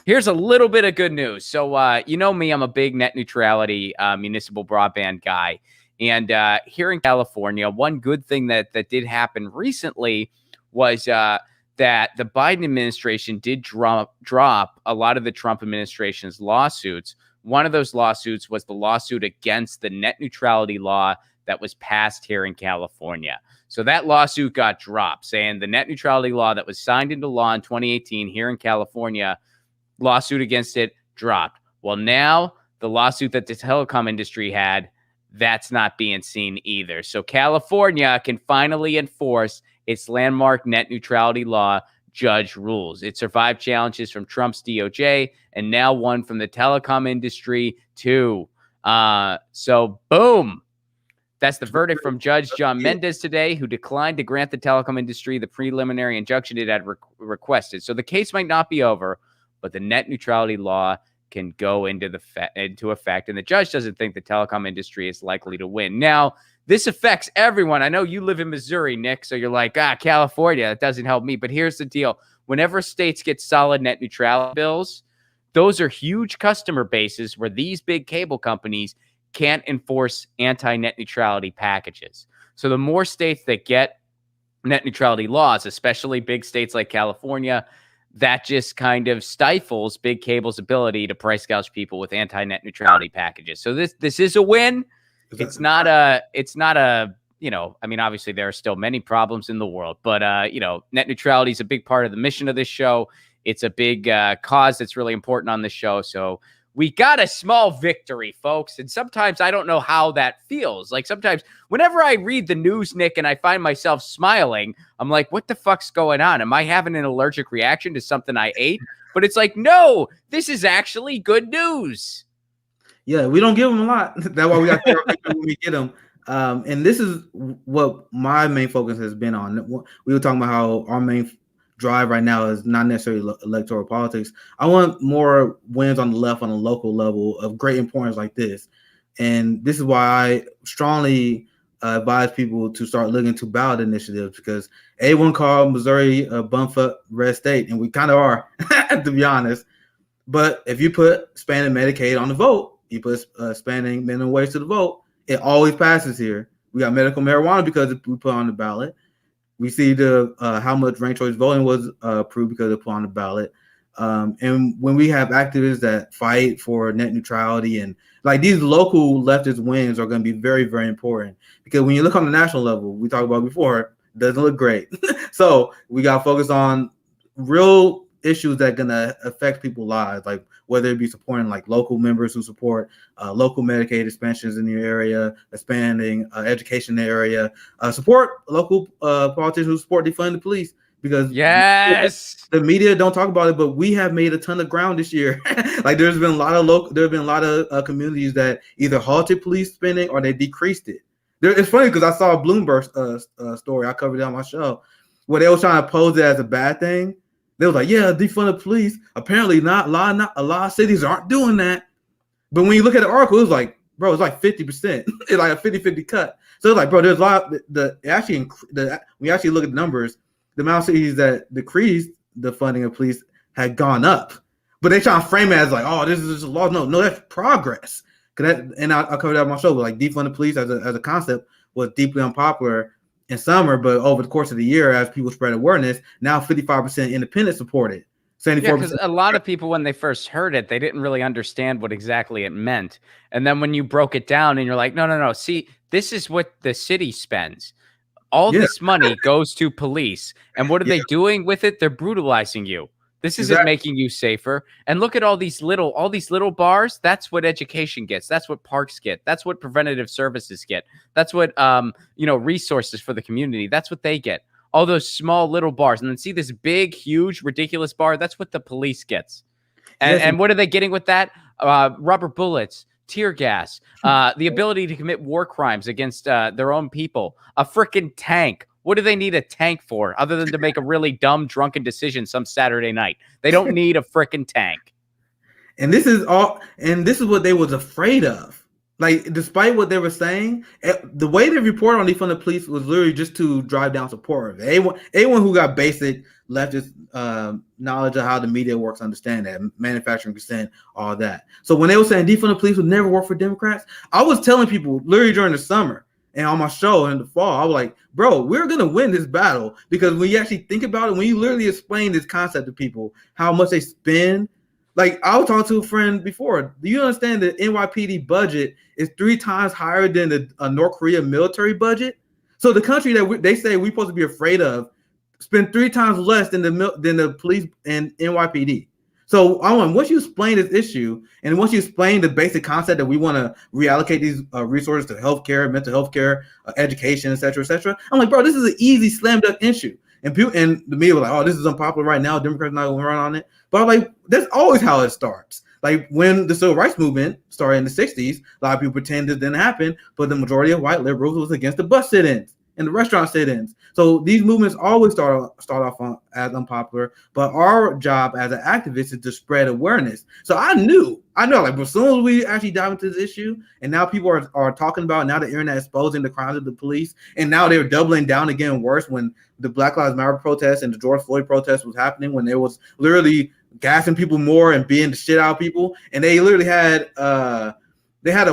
Here's a little bit of good news. So, you know me, I'm a big net neutrality municipal broadband guy. And here in California, one good thing that did happen recently was that the Biden administration did drop a lot of the Trump administration's lawsuits. One of those lawsuits was the lawsuit against the net neutrality law that was passed here in California. So that lawsuit got dropped, saying the net neutrality law that was signed into law in 2018 here in California, lawsuit against it dropped. Well, now the lawsuit that the telecom industry had, that's not being seen either. So California can finally enforce its landmark net neutrality law. Judge rules. It survived challenges from Trump's DOJ and now one from the telecom industry too. So boom. That's the verdict from Judge John Mendez today, who declined to grant the telecom industry the preliminary injunction it had requested. So the case might not be over, but the net neutrality law can go into effect, and the judge doesn't think the telecom industry is likely to win. Now, this affects everyone. I know you live in Missouri, Nick, so you're like, California, that doesn't help me. But here's the deal. Whenever states get solid net neutrality bills, those are huge customer bases where these big cable companies can't enforce anti-net neutrality packages. So the more states that get net neutrality laws, especially big states like California, that just kind of stifles big cable's ability to price gouge people with anti-net neutrality packages. So this is a win. It's not a, I mean, obviously there are still many problems in the world, but net neutrality is a big part of the mission of this show. It's a big cause that's really important on this show. So we got a small victory, folks. And sometimes I don't know how that feels. Like sometimes whenever I read the news, Nick, and I find myself smiling, I'm like, what the fuck's going on? Am I having an allergic reaction to something I ate? But it's like, no, this is actually good news. Yeah, we don't give them a lot. That's why we got to when we get them. And this is what my main focus has been on. We were talking about how our main drive right now is not necessarily electoral politics. I want more wins on the left on a local level of great importance like this. And this is why I strongly advise people to start looking to ballot initiatives, because everyone called Missouri a bumfuck red state, and we kind of are, to be honest. But if you put expanded Medicaid on the vote, you put expanding minimum wage to the vote, it always passes here. We got medical marijuana because we put on the ballot. We see the how much ranked choice voting was approved because it put on the ballot. And when we have activists that fight for net neutrality, and like these local leftist wins are going to be very, very important, because when you look on the national level, we talked about before, it doesn't look great. So we got to focus on real issues that are going to affect people's lives, like whether it be supporting like local members who support local Medicaid expansions in your area, expanding education in the area, support local politicians who support defunding the police, because yes, the media don't talk about it, but we have made a ton of ground this year. Like there's been a lot of communities that either halted police spending or they decreased it. It's funny because I saw a Bloomberg story, I covered it on my show, where they were trying to pose it as a bad thing. They was like, yeah, defund the police. Apparently not a lot of cities aren't doing that. But when you look at the article, it was like, bro, it's like 50%. It's like a 50-50 cut. So it's like, bro, there's a lot when you actually look at the numbers, the amount of cities that decreased the funding of police had gone up. But they try to frame it as like, oh, this is just a law. No, that's progress. And I covered that on my show, but like defund the police as a concept was deeply unpopular in summer, but over the course of the year, as people spread awareness, now 55% independent support it. 74%. Yeah, because a lot of people, when they first heard it, they didn't really understand what exactly it meant. And then when you broke it down and you're like, no, see, this is what the city spends. All this money goes to police. And what are they doing with it? They're brutalizing you. This isn't making you safer. And look at all these little bars. That's what education gets. That's what parks get. That's what preventative services get. That's what resources for the community. That's what they get. All those small little bars. And then see this big, huge, ridiculous bar. That's what the police gets. And what are they getting with that? Rubber bullets, tear gas, the ability to commit war crimes against their own people, a freaking tank. What do they need a tank for other than to make a really dumb, drunken decision some Saturday night? They don't need a freaking tank. And this is what they was afraid of. Like, despite what they were saying, the way they reported on defund the police was literally just to drive down support. Anyone who got basic leftist knowledge of how the media works understand that manufacturing consent, all that. So when they were saying defund the police would never work for Democrats, I was telling people literally during the summer and on my show in the fall, I was like, bro, we're gonna win this battle, because when you actually think about it, when you literally explain this concept to people, how much they spend. Like, I was talking to a friend before. Do you understand the NYPD budget is 3 times higher than the North Korea military budget? So the country that they say we're supposed to be afraid of spend 3 times less than the police and NYPD. So once you explain this issue, and once you explain the basic concept that we want to reallocate these resources to healthcare, mental health care, education, etc., I'm like, bro, this is an easy slam dunk issue. And the media was like, oh, this is unpopular right now. Democrats not going to run on it. But I'm like, that's always how it starts. Like, when the civil rights movement started in the 60s, a lot of people pretend it didn't happen, but the majority of white liberals was against the bus sit-ins and the restaurant sit-ins. So these movements always start off as unpopular, but our job as an activist is to spread awareness. So I know, like, as soon as we actually dive into this issue, and now people are talking about it, now the internet exposing the crimes of the police, and now they're doubling down again worse when the Black Lives Matter protest and the George Floyd protest was happening, when there was literally gassing people more and beating the shit out of people, and they literally had a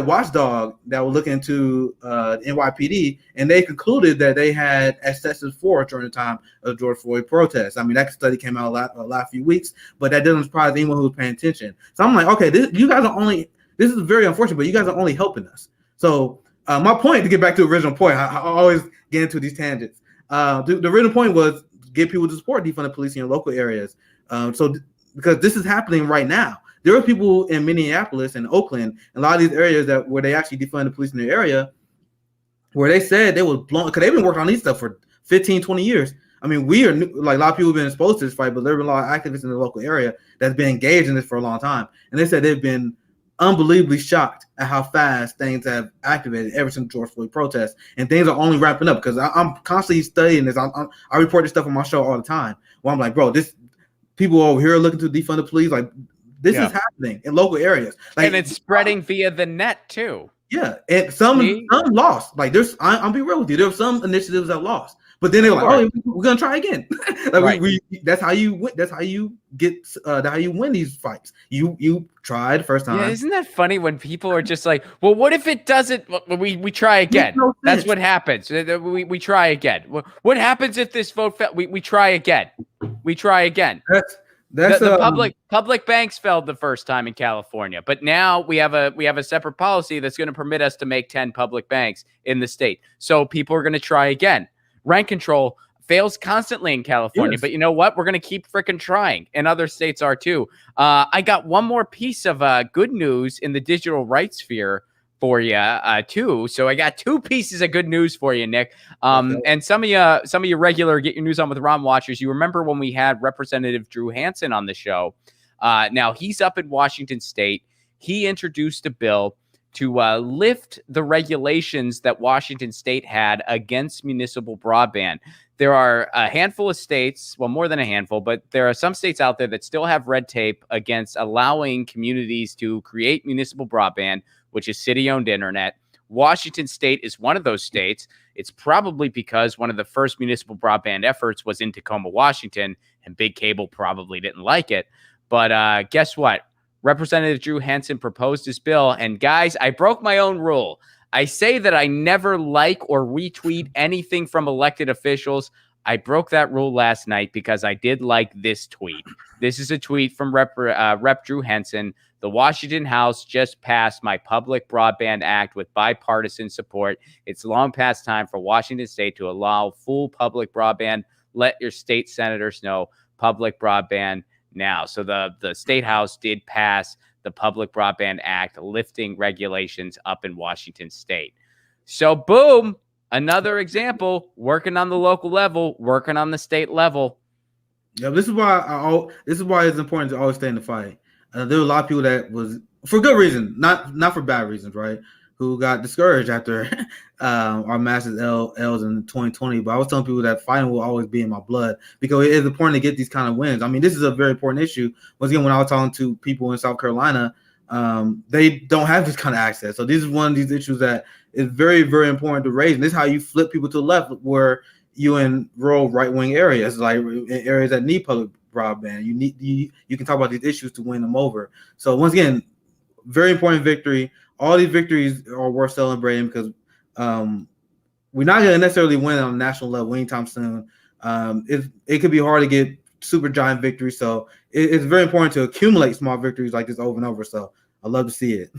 watchdog that was looking into NYPD, and they concluded that they had excessive force during the time of George Floyd protests. I mean, that study came out last few weeks, but that doesn't surprise anyone who's paying attention. So I'm like, okay, this is very unfortunate, but you guys are only helping us. So my point, to get back to the original point, I always get into these tangents. The original point was get people to support defund the police in your local areas. Because this is happening right now. There are people in Minneapolis and Oakland, and a lot of these areas where they actually defund the police in their area, where they said they was blown, because they've been working on these stuff for 15, 20 years. I mean, we are like, a lot of people have been exposed to this fight, but there have been a lot of activists in the local area that's been engaged in this for a long time. And they said they've been unbelievably shocked at how fast things have activated ever since George Floyd protests, and things are only ramping up, because I'm constantly studying this. I report this stuff on my show all the time, where I'm like, bro, people over here looking to defund the police, like, this is happening in local areas, like, and it's spreading via the net too. Yeah, and some lost. Like, I'll be real with you. There were some initiatives that lost, but then they were like, "Oh, we're gonna try again." Like, right. That's how you win. That's how you win these fights. You tried first time. Yeah, isn't that funny when people are just like, "Well, what if it doesn't? We try again." No, that's what happens. We try again. What happens if this vote fails? We try again. We try again. That's the public banks failed the first time in California, but now we have a separate policy that's going to permit us to make 10 public banks in the state. So people are going to try again. Rent control fails constantly in California, but you know what? We're going to keep freaking trying, and other states are too. I got one more piece of good news in the digital rights sphere for you too. So I got 2 pieces of good news for you, Nick. And some of you regular Get Your News On with Ron watchers, you remember when we had Representative Drew Hansen on the show. Now he's up in Washington State. He introduced a bill to lift the regulations that Washington State had against municipal broadband. There are a handful of states, well, more than a handful, but there are some states out there that still have red tape against allowing communities to create municipal broadband, which is city-owned internet. Washington State is one of those states. It's probably because one of the first municipal broadband efforts was in Tacoma, Washington, and big cable probably didn't like it. But guess what? Representative Drew Hansen proposed his bill, and guys, I broke my own rule. I say that I never like or retweet anything from elected officials. I broke that rule last night because I did like this tweet. This is a tweet from Rep Drew Hansen. The Washington House just passed my Public Broadband Act with bipartisan support. It's long past time for Washington State to allow full public broadband. Let your state senators know. Public broadband now. So the State House did pass the Public Broadband Act, lifting regulations up in Washington State. So boom, another example, working on the local level, working on the state level. Yeah, this is why it's important to always stay in the fight. There were a lot of people that was, for good reason, not for bad reasons, right, who got discouraged after our massive L's in 2020. But I was telling people that fighting will always be in my blood, because it is important to get these kind of wins. I mean, this is a very important issue. Once again, when I was talking to people in South Carolina, they don't have this kind of access. So this is one of these issues that is very, very important to raise. And this is how you flip people to the left, where you in rural right-wing areas, like in areas that need public broadband. You can talk about these issues to win them over. So once again, very important victory. All these victories are worth celebrating because we're not going to necessarily win on a national level anytime soon. It could be hard to get super giant victories. So it's very important to accumulate small victories like this over and over. So I love to see it.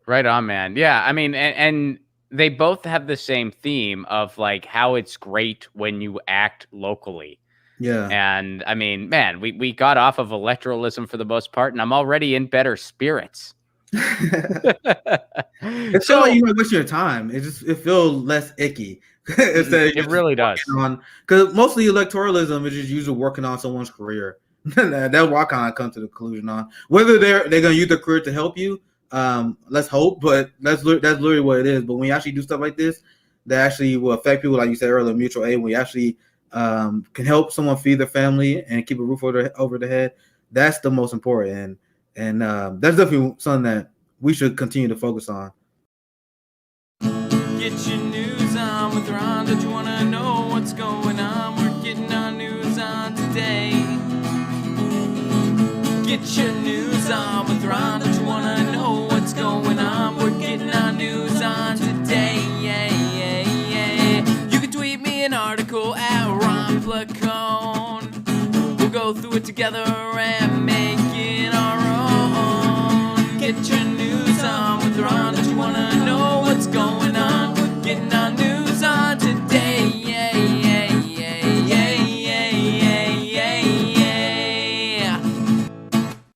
Right on, man. Yeah, I mean, and they both have the same theme of like how it's great when you act locally. Yeah. And I mean, man, we got off of electoralism for the most part, and I'm already in better spirits. It's so like you might waste your time. It feels less icky. It really does. Because mostly electoralism is just usually working on someone's career. That's what I kind of come to the conclusion on. Whether they're going to use their career to help you, let's hope. But that's literally what it is. But when you actually do stuff like this, that actually will affect people, like you said earlier, mutual aid. When you actually can help someone feed their family and keep a roof over their head, that's the most important. And that's definitely something that we should continue to focus on. Get your news on with Ron. Don't you want to know what's going on? We're getting our news on today. Get your news on with Ron. Don't you want to know what's going on? We're getting our news on today. You can tweet me an article at Ron Placone. We'll go through it together